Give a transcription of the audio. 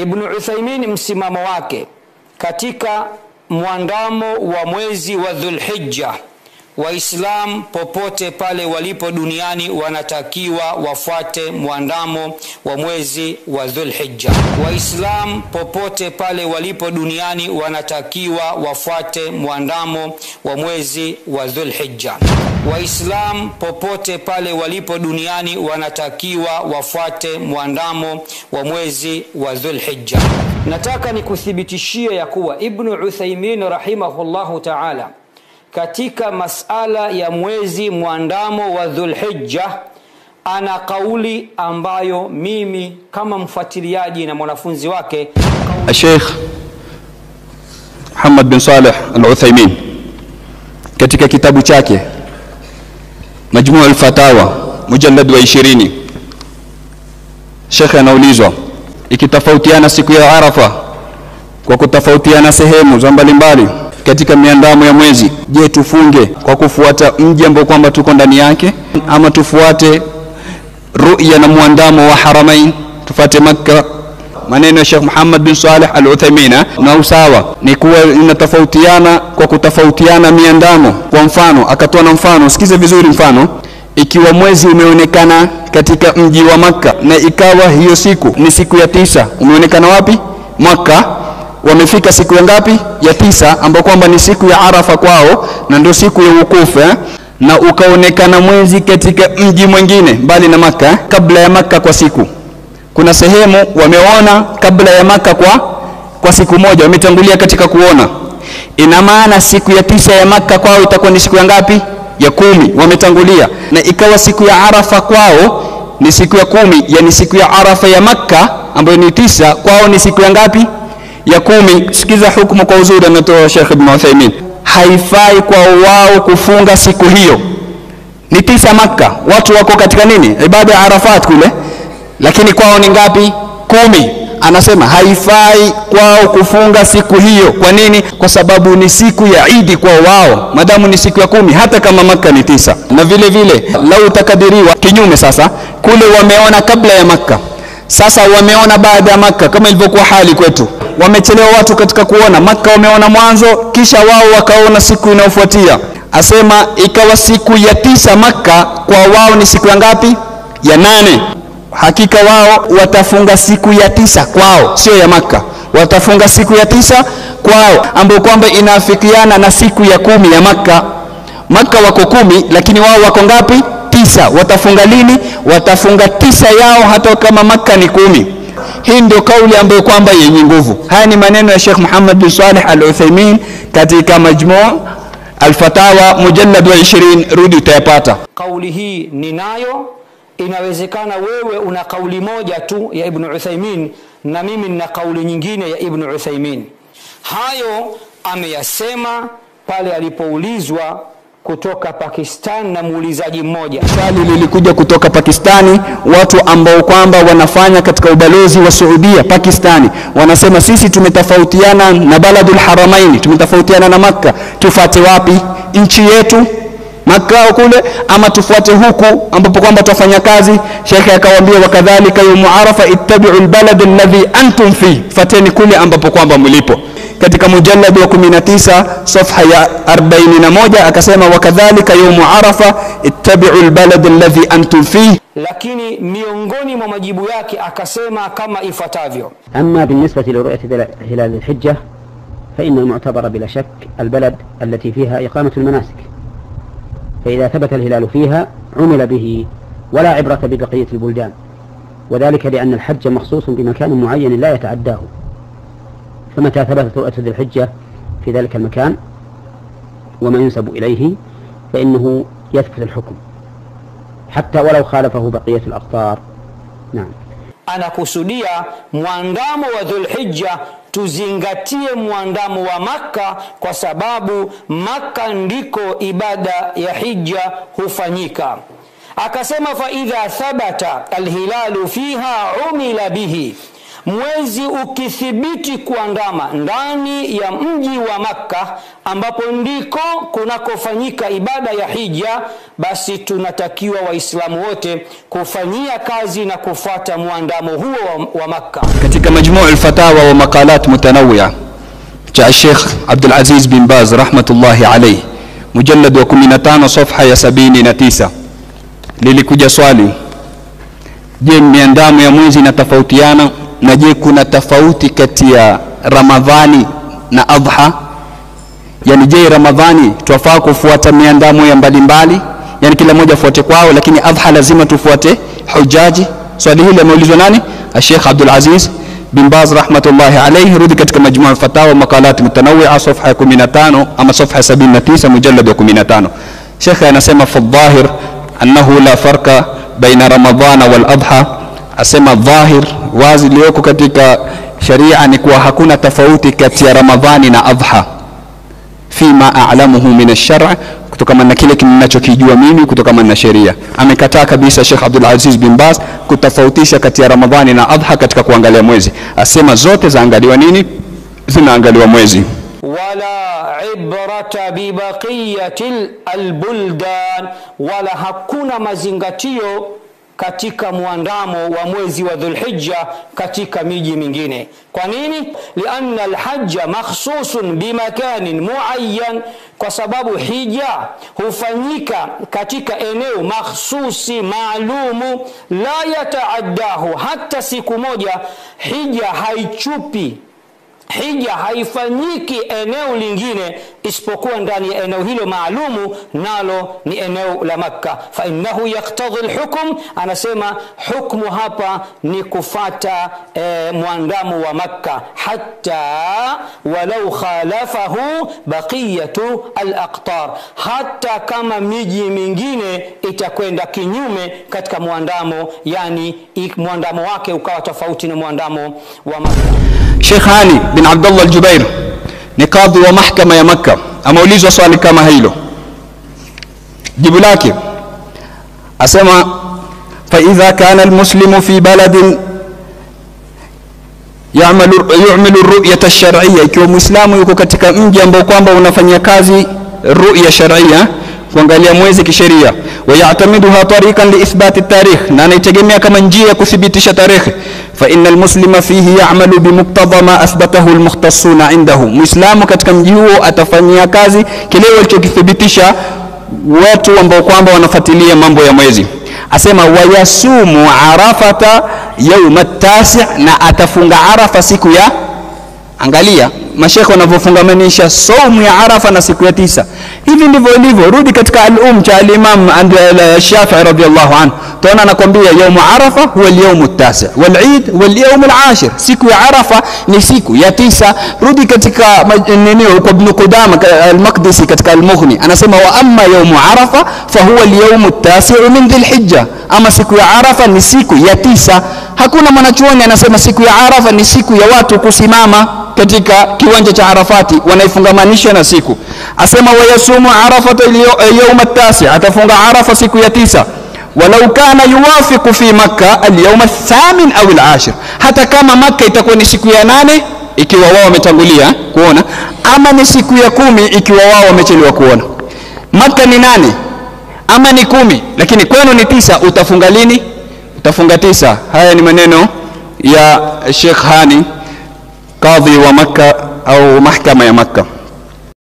Ibn Uthaymeen msimamo wake katika muandamo wa mwezi wa Dhulhijja, Waislam popote pale walipo duniani wanatakiwa wafuate muandamo wa mwezi wa Dhulhijja. Waislam popote pale walipo duniani wanatakiwa wafuate muandamo wa mwezi wa Dhulhijja. Waislam popote pale walipo duniani wanatakiwa wafuate muandamo wa mwezi wa Dhulhijja. Nataka nikuthibitishie ya kuwa Ibn Uthaymeen rahimahullahu ta'ala katika masala ya mwezi muandamo wa Dhulhijja ana kauli ambayo mimi kama mfuatiliaji na mwanafunzi wake Sheikh Muhammad bin Saleh Al-Uthaymeen katika kitabu chake Majmu' al-Fatawa mujallad wa 20, Sheikh anaulizwa ikitofautiana siku ya Arafa kwa kutofautiana sehemu za mbalimbali katika miandamo ya mwezi, je, tufunge kwa kufuata mji ambao kwamba tuko ndani yake ama tufuate ru'ya na muandamo wa Haramain, tufuate Makkah? Maneno ya Sheikh Muhammad bin Saleh Al-Uthaymeen na usawa ni kuwa inatofautiana kwa kutofautiana miandamo. Kwa mfano akatoa na mfano, sikize vizuri mfano, ikiwa mwezi umeonekana katika mji wa Makkah na ikawa hiyo siku ni siku ya 9, umeonekana wapi? Makkah. Wamefika siku ya ngapi? Ya 9, ambapo kwamba ni siku ya Arafa kwao na ndio siku ya wukufu, na ukaonekana mwezi katika mji mwingine mbali na Makkah kabla ya Makkah kwa siku. Kuna sehemu wameona kabla ya Makkah kwa siku moja, wametangulia katika kuona. Ina maana siku ya 9 ya Makkah kwao itakuwa ni siku ya ngapi? Ya 10, wametangulia. Na ikawa siku ya Arafa kwao ni siku ya 10, yani siku ya Arafa ya Makkah ambayo ni 9 kwao ni siku ya ngapi? Ya 10. Sikiza hukumu kwa uzuri anatoa Sheikh Ibn Uthaymeen. Haifai kwa wao kufunga siku hiyo. Ni 9 Makkah, watu wako katika nini? Ibada ya Arafat kule. Lakini kwao ni ngapi? 10. Anasema haifai kwao kufunga siku hiyo. Kwa nini? Kwa sababu ni siku ya Eid kwa wao, madamu ni siku ya 10, hata kama Makkah ni 9. Na vile vile lau takadiriwa kinyume, sasa kule wameona kabla ya Makkah, sasa wameona baada ya Makkah, kama ilivyokuwa hali kwetu. Wamechelewa watu katika kuona Makkah, wameona mwanzo kisha wao wakaona siku inayofuatia. Asema ikawa siku ya 9 Makkah kwa wao ni siku ya ngapi? Ya 8. Hakika wao watafunga siku ya 9 kwao, sio ya Makkah. Watafunga siku ya 9 kwao ambapo kwamba inaafikiana na siku ya 10 ya Makkah. Makkah wako 10 lakini wao wako ngapi? 9. Watafunga lini? Watafunga 9 yao hata kama Makkah ni 10. Hii ndio kauli ambayo kwamba yenye nguvu. Haya ni maneno ya Sheikh Muhammad bin Saleh Al-Uthaymeen katika Majmu' al-Fatawa mujallad wa 20, rudi utayapata. Kauli hii ninayo. Inawezekana wewe una kauli moja tu ya Ibn Uthaymeen na mimi nina kauli nyingine ya Ibn Uthaymeen. Hayo ameyasema pale alipoulizwa kutoka Pakistan na muulizaji mmoja. Swali lilikuja kutoka Pakistani, watu ambao kwamba wanafanya katika ubalozi wa Saudia Pakistani. Wanasema sisi tumetofautiana na Baladul Haramain, tumetofautiana na Makkah. Tufuate wapi? Nchi yetu Makkah kule ama tufuate huku ambapo kwamba tufanya kazi? Sheikh akawaambia wakadhalika yawm Arafa ittabi'u albalad alladhi antum fi, fateni kule ambapo kwamba mlipo. Katika mujallad wa 19 safha ya 41 akasema wakadhalika yawm Arafa ittabi'u albalad alladhi antum fi. Lakini miongoni mwa majibu yake akasema kama ifuatavyo: amma بالنسبة لرؤية هلال الحجة فإن المعتبر بلا شك البلد التي فيها إقامة المناسك، فإذا ثبت الهلال فيها عمل به ولا عبرة ببقية البلدان، وذلك لأن الحج مخصوص بمكان معين لا يتعداه، فمتى ثبتت رؤية ذي الحجة في ذلك المكان وما ينسب إليه فإنه يثبت الحكم حتى ولو خالفه بقية الأقطار. نعم. Anakusudia muandamo wa Dhulhijja tuzingatie muandamo wa Makkah, kwa sababu Makkah ndiko ibada ya hija hufanyika. Akasema fa idha thabata alhilalu fiha umila bihi, mwezi ukithibiti kuandama ndani ya mji wa Makka ambapo ndiko kunakofanyika ibada ya hija, basi tunatakiwa waislamu wote kufanyia kazi na kufuata muandamo huo wa Makka. Katika majmuu al-fatawa wa maqalat mutanawwi'a cha Sheikh Abdul Aziz bin Baz rahmatullahi alayhi, mujallad wa 15 safha ya 79, lilikuja swali: je, miandamo ya mwezi inatofautiana? Na je, kuna tofauti kati ya Ramadhani na Adha? Yani je, Ramadhani twafaa kufuata miandamo ya mbalimbali, yani kila moja fuate kwao, lakini Adha lazima tufuate hujaji? Swali hili limeulizwa nani? Sheikh Abdul Aziz bin Baz rahmatullahi alayhi, rudi katika majmuu al-fatawa maqalat mutanawwi'a safha ya 15 ama safha 79 mujallad wa 15. Sheikh anasema fa dhahir annahu la farqa baina Ramadhana wal Adha, asema dhahir wazi lioko katika sharia ni kuwa hakuna tofauti kati ya Ramadhani na Adha, fima a'lamuhu min ash-shar', kutokana na kile ninachokijua mimi kutokana na sheria. Amekataa kabisa Sheikh Abdul Aziz bin Baz kutofautisha kati ya Ramadhani na Adha katika kuangalia mwezi. Asema zote zaangaliwa nini? Zinaangaliwa mwezi. Wala ibrata bibaqiyatil albuldan, wala hakuna mazingatio katika muandamo wa mwezi wa Dhulhijja katika miji mingine. Kwa nini? Lianna alhajja makhsusun bimakanin muayyan, kwa sababu hija hufanyika katika eneo makhsusi maalumu, la yataaddahu, hata siku moja hija haichupi, hija haifanyiki eneo lingine isipokuwa ndani ya eneo hilo maalumu, nalo ni eneo la Makka. Fa innahu yaqtadhi alhukm, anasema hukumu hapa ni kufata muandamo wa Makka, hatta walau khalafahu baqiyatu alaqtar, hata kama miji mingine itakwenda kinyume katika muandamo, yani muandamo wake ukawa tofauti na muandamo wa Makka. Sheikh Ali bin Abdullah al-Jubair ni kadhi wa mahkama ya Makka, ameulizwa swali kama hilo. Jibu lake asema fa idha kana al-muslimu fi baladin yu'malu ar-ru'yata ash-shar'iyya, ikiwa muislamu yuko katika mji ambao kwamba unafanyia kazi ru'ya shar'iyya, kuangalia mwezi kisheria, wa ya'tamiduha tariqan li ithbat at-tarikh, na anaitegemea kama njia ya kuthibitisha tarehe, fa innal muslima fihi ya'malu bimuqtada ma athbatahu al-mukhtassuna indahu, muislamu katika mji huo atafanyia kazi kile walichokithibitisha watu ambao kwamba wanafuatilia mambo ya mwezi. Asema wa yasumu arafata yawm at-tasi', na atafunga Arafa siku ya, angalia mashekhe wanavyofungamanisha saumu ya Arafa na siku ya 9. Hivi ndivyo ilivyo. Rudi katika al-cha al-Imam Shafi'i radhiyallahu anhu, tuona anakuambia yawm Arafa huwa al-yawm at-tasi' wal-Eid wal-yawm al-ashir, siku ya Arafa ni siku ya 9. Rudi katika neno kwa Ibn Qudama al-Maqdisi katika al-Mughni, anasema wa amma yawm Arafa fa huwa al-yawm at-tasi' min Dhul-Hijja, ama siku ya Arafa ni siku ya 9. Hakuna mwanachuoni anasema siku ya Arafa ni siku ya watu kusimama katika kiwanja cha Arafati, wanaifungamanisha na siku. Asema wa yasumu Arafata yawm at-tasi', atafunga Arafa siku ya 9, walau kana yuwafiqu fi Makkah al-yawm ath-thamin au al-ashir, hata kama Makkah itakuwa ni siku ya 8 ikiwa wao wametangulia kuona, ama ni siku ya 10 ikiwa wao wamechelewa kuona. Makkah ni 8 ama ni 10, lakini kwenu ni 9, utafunga lini? Utafunga 9. Haya ni maneno ya Sheikh Hani, kadhi wa Makka au mahkama ya Makka.